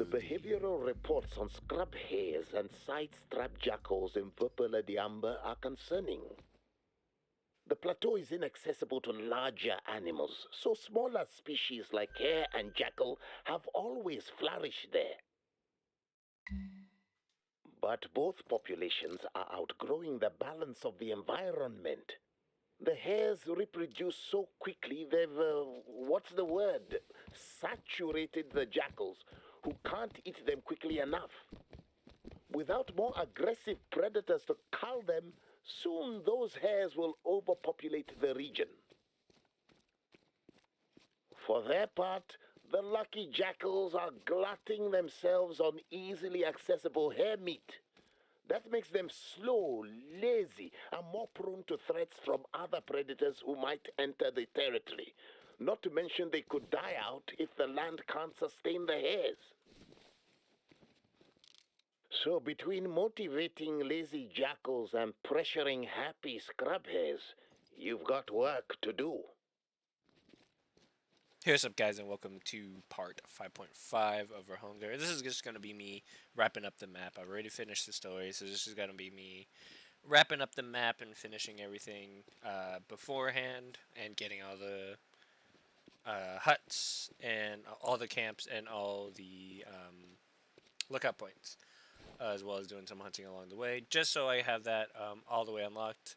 The behavioral reports on scrub hares and side-strapped jackals in Vurhonga are concerning. The plateau is inaccessible to larger animals, so smaller species like hare and jackal have always flourished there. But both populations are outgrowing the balance of the environment. The hares reproduce so quickly they've, what's the word? Saturated the jackals, who can't eat them quickly enough. Without more aggressive predators to cull them, soon those hares will overpopulate the region. For their part, the lucky jackals are glutting themselves on easily accessible hare meat. That makes them slow, lazy, and more prone to threats from other predators who might enter the territory. Not to mention they could die out if the land can't sustain the hares. So between motivating lazy jackals and pressuring happy scrub hares, you've got work to do. Hey, what's up, guys, and welcome to part 5.5 of Vurhonga. This is just going to be me wrapping up the map. I've already finished the story, so this is going to be me wrapping up the map and finishing everything beforehand and getting all the huts and all the camps and all the lookout points, as well as doing some hunting along the way, just so I have that all the way unlocked.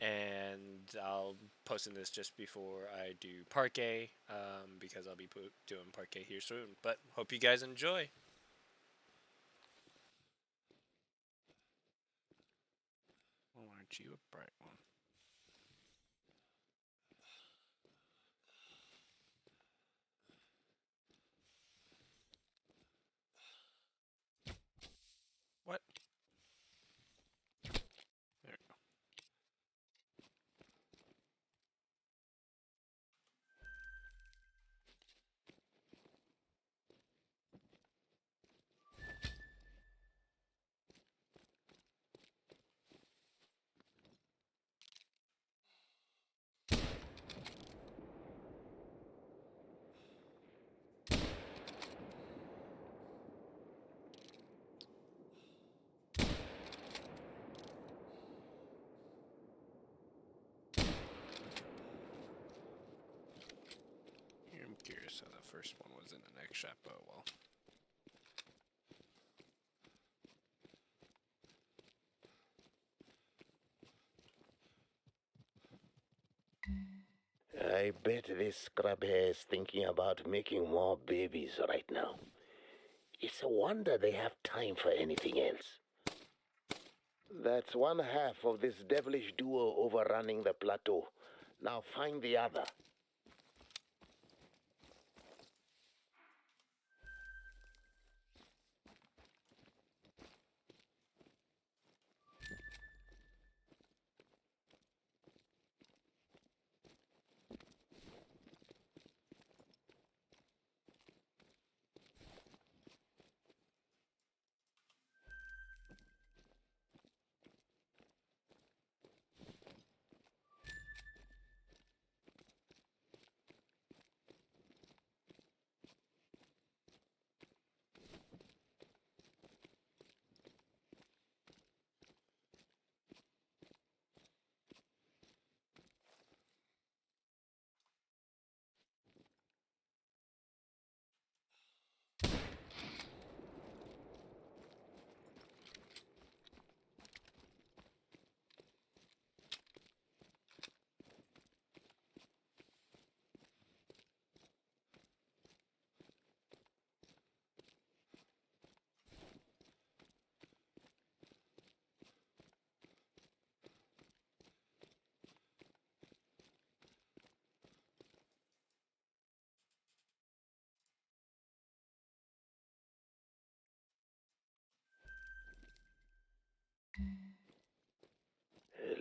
And I'll posting this just before I do Parquet, because I'll be doing Parquet here soon. But hope you guys enjoy. Oh, aren't you a bright one? What? There we go. I'm curious how that first one was in the next shop, but well. I bet this scrub hare is thinking about making more babies right now. It's a wonder they have time for anything else. That's one half of this devilish duo overrunning the plateau. Now find the other.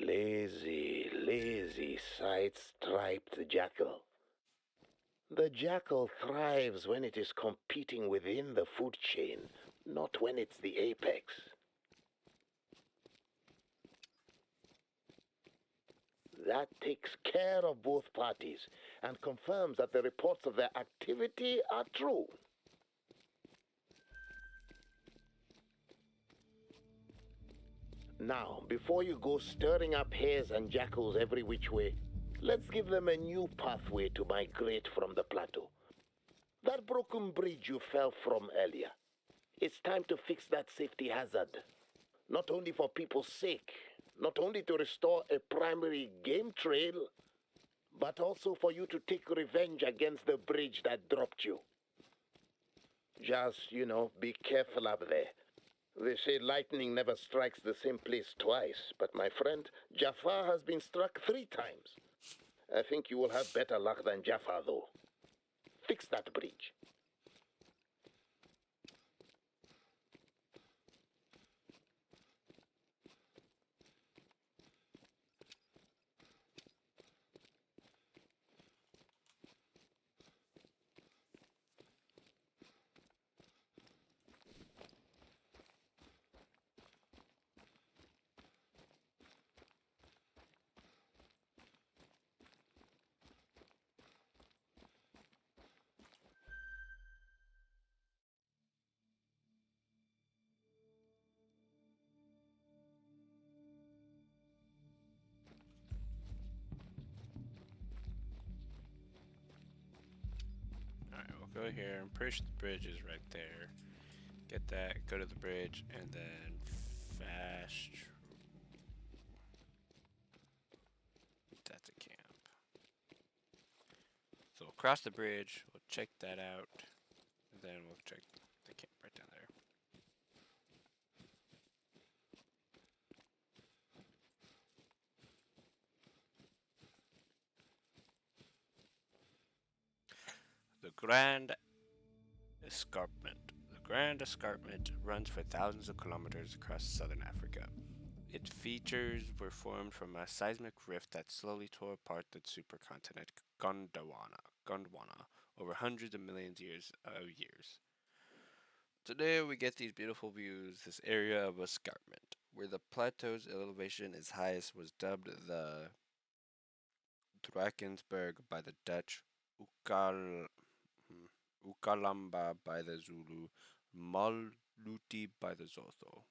Lazy, lazy, side-striped jackal. The jackal thrives when it is competing within the food chain, not when it's the apex. That takes care of both parties and confirms that the reports of their activity are true. Now, before you go stirring up hares and jackals every which way, let's give them a new pathway to migrate from the plateau. That broken bridge you fell from earlier. It's time to fix that safety hazard. Not only for people's sake, not only to restore a primary game trail, but also for you to take revenge against the bridge that dropped you. Just, be careful up there. They say lightning never strikes the same place twice, but my friend, Jafar has been struck 3 times. I think you will have better luck than Jafar, though. Fix that bridge. Alright, we'll go here. I'm pretty sure the bridge is right there. Get that, go to the bridge, and then fast. That's a camp. So we'll cross the bridge, we'll check that out, and then we'll check the camp right down there. The Grand Escarpment. The Grand Escarpment runs for thousands of kilometers across southern Africa. Its features were formed from a seismic rift that slowly tore apart the supercontinent Gondwana over hundreds of millions of years. Today we get these beautiful views. This area of escarpment, where the plateau's elevation is highest, was dubbed the Drakensberg by the Dutch, Ukalamba by the Zulu, Maluti by the Zotho.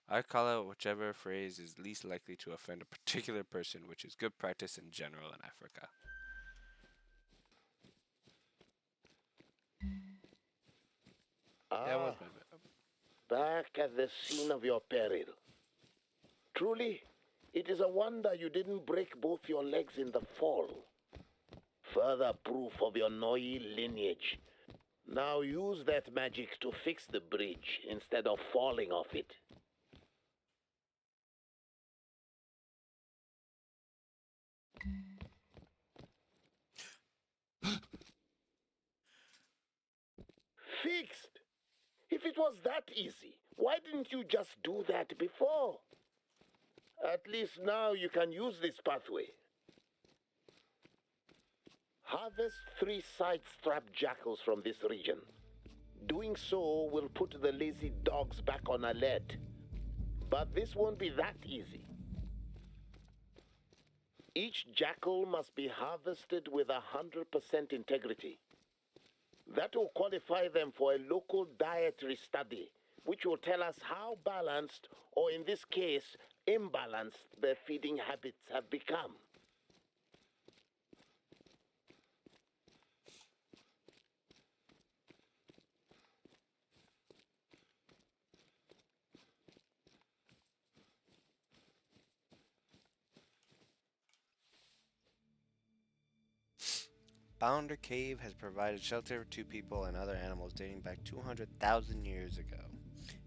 I call it whichever phrase is least likely to offend a particular person, which is good practice in general in Africa. That was Ah, my bit. back at the scene of your peril. Truly, it is a wonder you didn't break both your legs in the fall. Further proof of your Noi lineage. Now use that magic to fix the bridge instead of falling off it. Fixed? If it was that easy, why didn't you just do that before? At least now you can use this pathway. Harvest 3 side-strapped jackals from this region. Doing so will put the lazy dogs back on alert. But this won't be that easy. Each jackal must be harvested with 100% integrity. That will qualify them for a local dietary study, which will tell us how balanced, or in this case, imbalanced, their feeding habits have become. Bounder Cave has provided shelter to people and other animals dating back 200,000 years ago.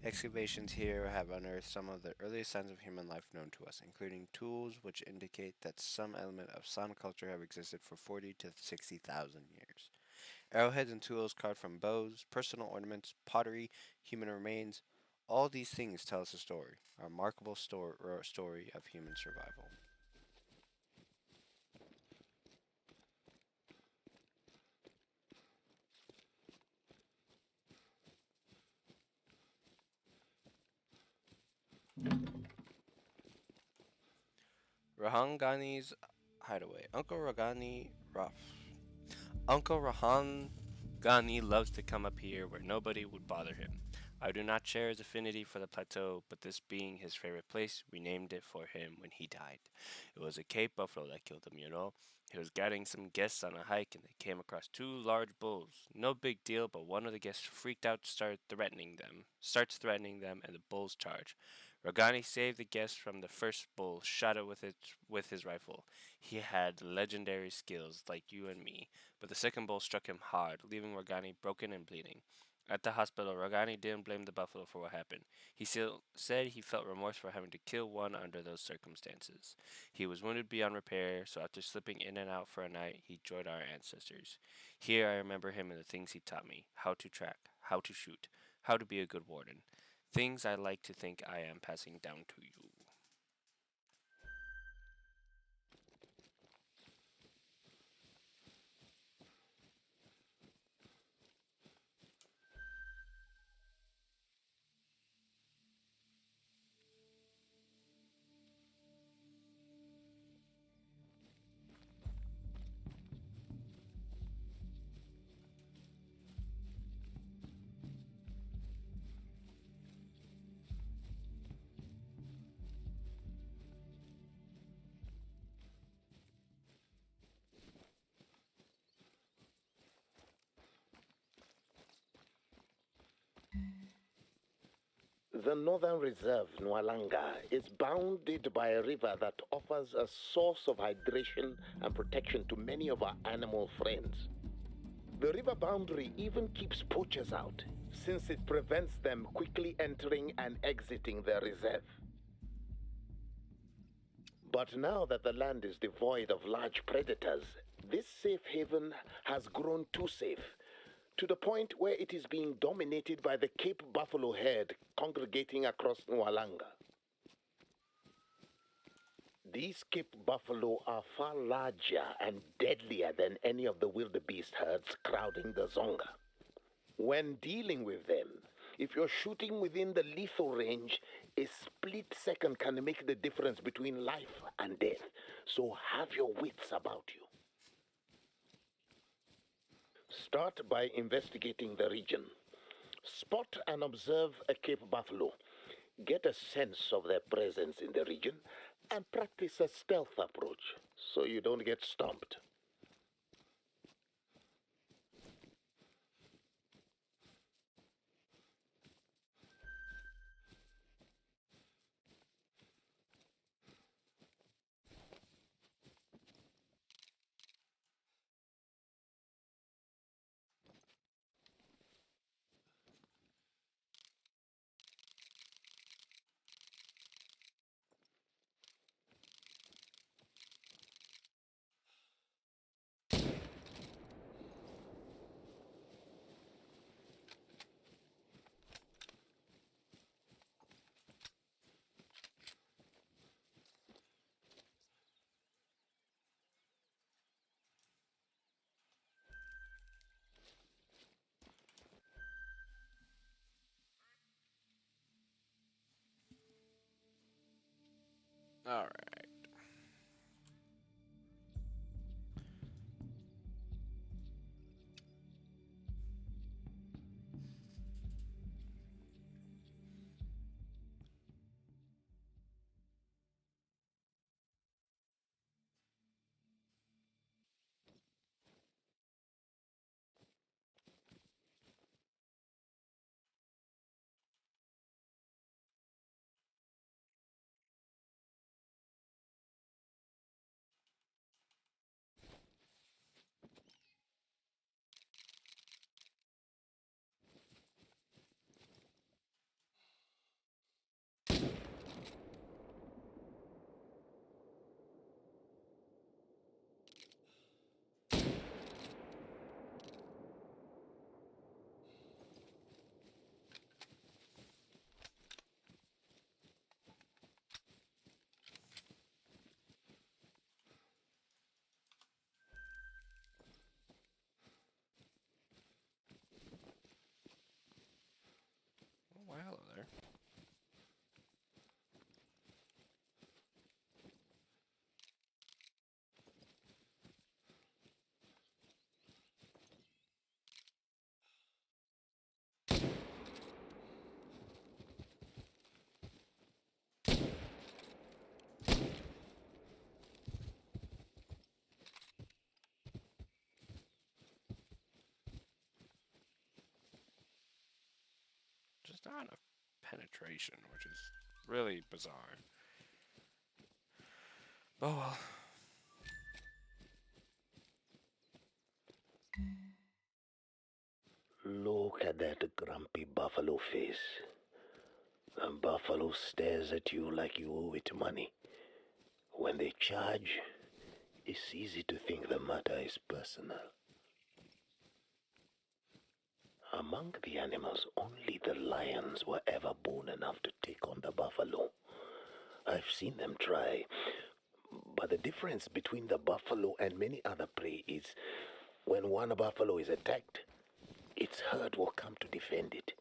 Excavations here have unearthed some of the earliest signs of human life known to us, including tools which indicate that some element of sun culture have existed for 40 to 60,000 years. Arrowheads and tools carved from bows, personal ornaments, pottery, human remains, all these things tell us a story, a remarkable story of human survival. Rahangani's hideaway. Uncle Rahangani loves to come up here where nobody would bother him. I do not share his affinity for the plateau, but this being his favorite place, we named it for him when he died. It was a Cape buffalo that killed him, you know. He was guiding some guests on a hike and they came across two large bulls. No big deal, but one of the guests freaked out, starts threatening them, and the bulls charge. Rogani saved the guest from the first bull, shot it with his rifle. He had legendary skills like you and me, but the second bull struck him hard, leaving Rogani broken and bleeding. At the hospital, Rogani didn't blame the buffalo for what happened. He still said he felt remorse for having to kill one under those circumstances. He was wounded beyond repair, so after slipping in and out for a night, he joined our ancestors. Here I remember him and the things he taught me: how to track, how to shoot, how to be a good warden. Things I like to think I am passing down to you. The Northern Reserve, Nwalanga, is bounded by a river that offers a source of hydration and protection to many of our animal friends. The river boundary even keeps poachers out, since it prevents them quickly entering and exiting the reserve. But now that the land is devoid of large predators, this safe haven has grown too safe, to the point where it is being dominated by the Cape buffalo herd congregating across Nwalanga. These Cape buffalo are far larger and deadlier than any of the wildebeest herds crowding the Zonga. When dealing with them, if you're shooting within the lethal range, a split second can make the difference between life and death. So have your wits about you. Start by investigating the region. Spot and observe a Cape buffalo. Get a sense of their presence in the region and practice a stealth approach so you don't get stomped. Alright. just not enough penetration, which is really bizarre. Oh well. Look at that grumpy buffalo face. A buffalo stares at you like you owe it money. When they charge, it's easy to think the matter is personal. Among the animals, only the lions were ever bold enough to take on the buffalo. I've seen them try, but the difference between the buffalo and many other prey is when one buffalo is attacked, its herd will come to defend it.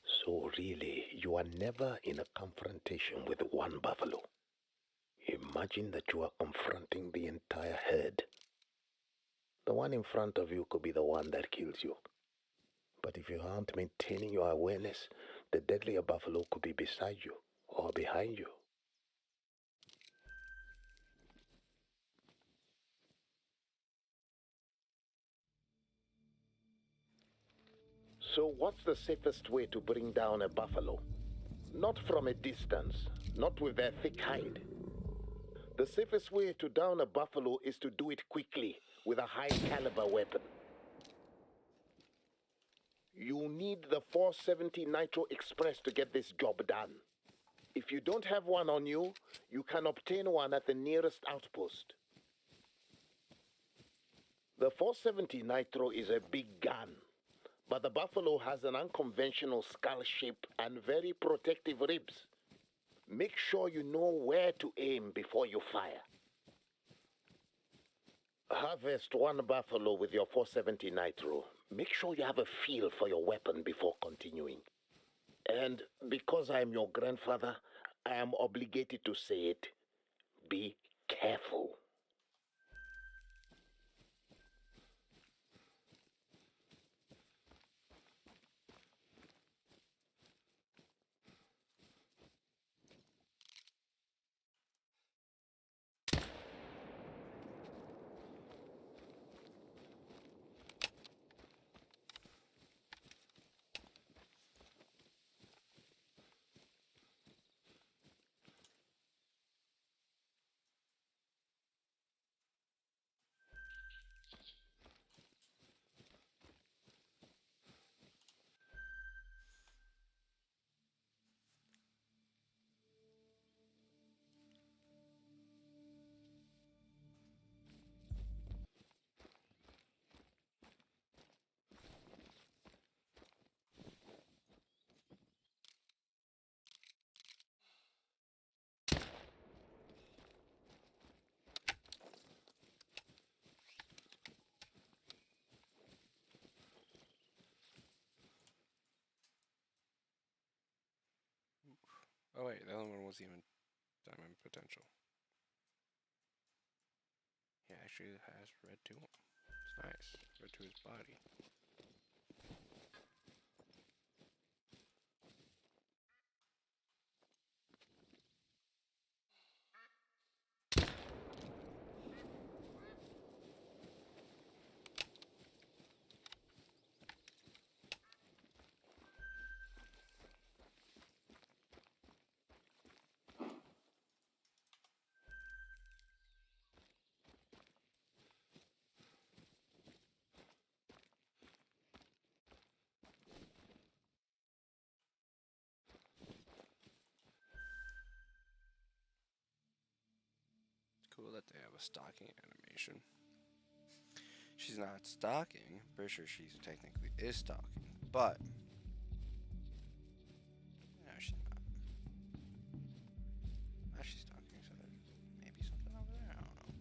So really, you are never in a confrontation with one buffalo. Imagine that you are confronting the entire herd. The one in front of you could be the one that kills you. But if you aren't maintaining your awareness, the deadlier buffalo could be beside you or behind you. So what's the safest way to bring down a buffalo? Not from a distance, not with their thick hide. The safest way to down a buffalo is to do it quickly with a high-caliber weapon. You need the 470 Nitro Express to get this job done. If you don't have one on you, you can obtain one at the nearest outpost. The 470 Nitro is a big gun, but the Buffalo has an unconventional skull shape and very protective ribs. Make sure you know where to aim before you fire. Harvest one buffalo with your 470 Nitro. Make sure you have a feel for your weapon before continuing. And because I am your grandfather, I am obligated to say it. Be careful. Oh wait, the other one was even diamond potential. He actually has red to him. It's nice. Red to his body. It's cool that they have a stalking animation. She's not stalking. I'm pretty sure she's technically is stalking, but no, she's not. No, she's stalking, so there's maybe something over there. I don't know.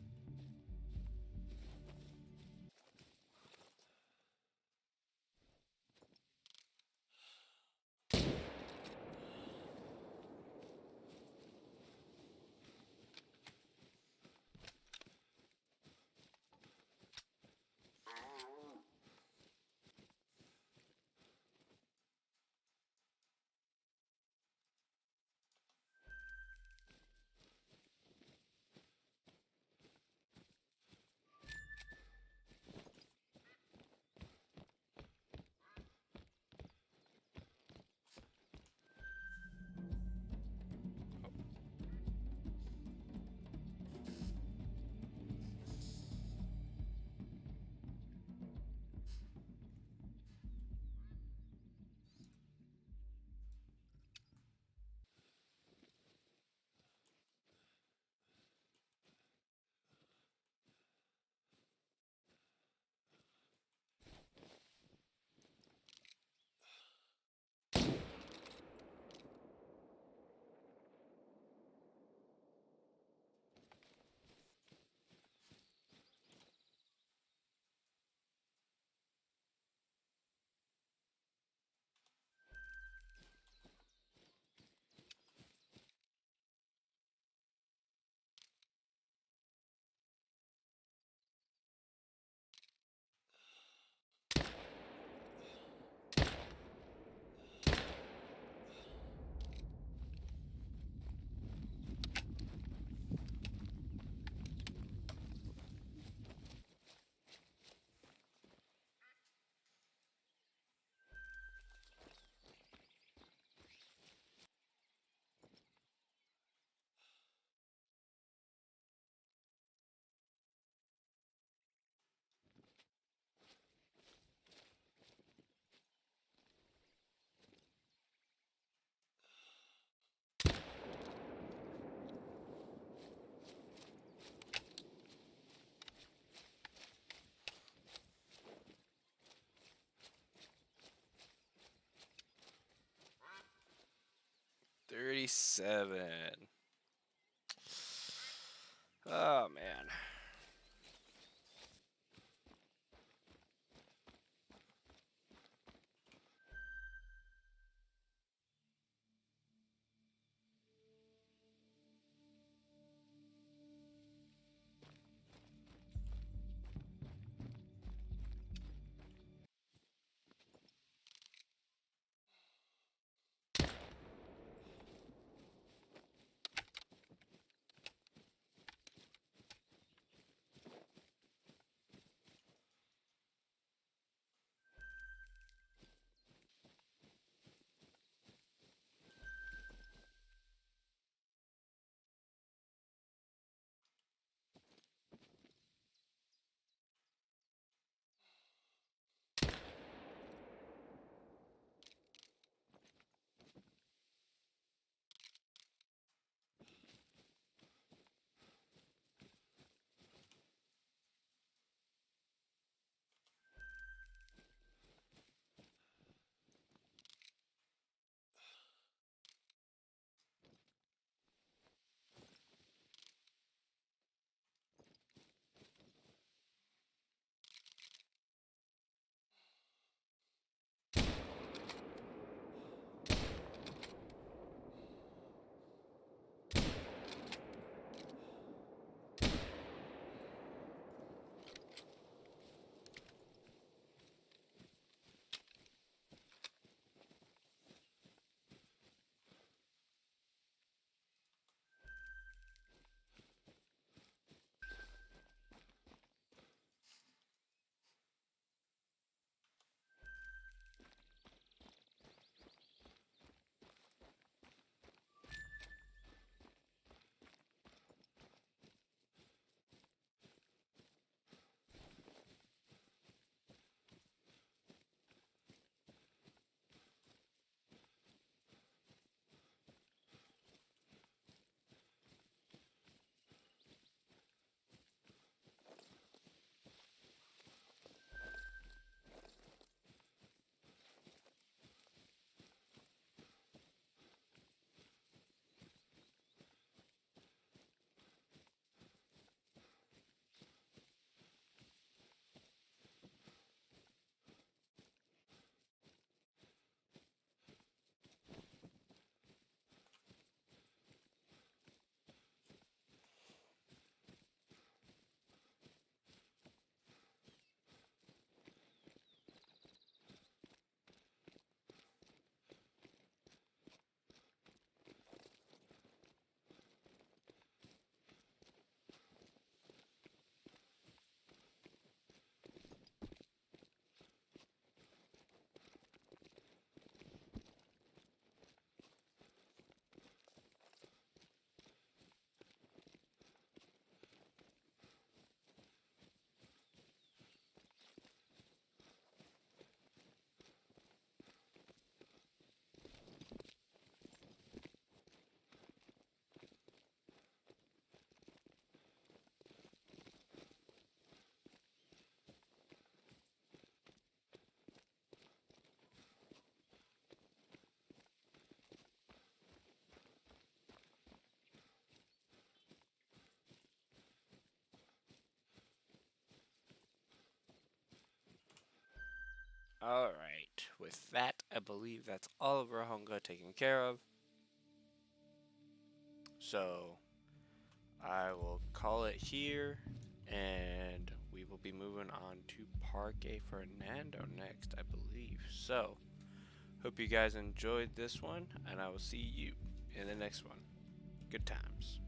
37. Oh man. Alright, with that, I believe that's all of Vurhonga taken care of. So, I will call it here, and we will be moving on to Park A Fernando next, I believe. So, hope you guys enjoyed this one, and I will see you in the next one. Good times.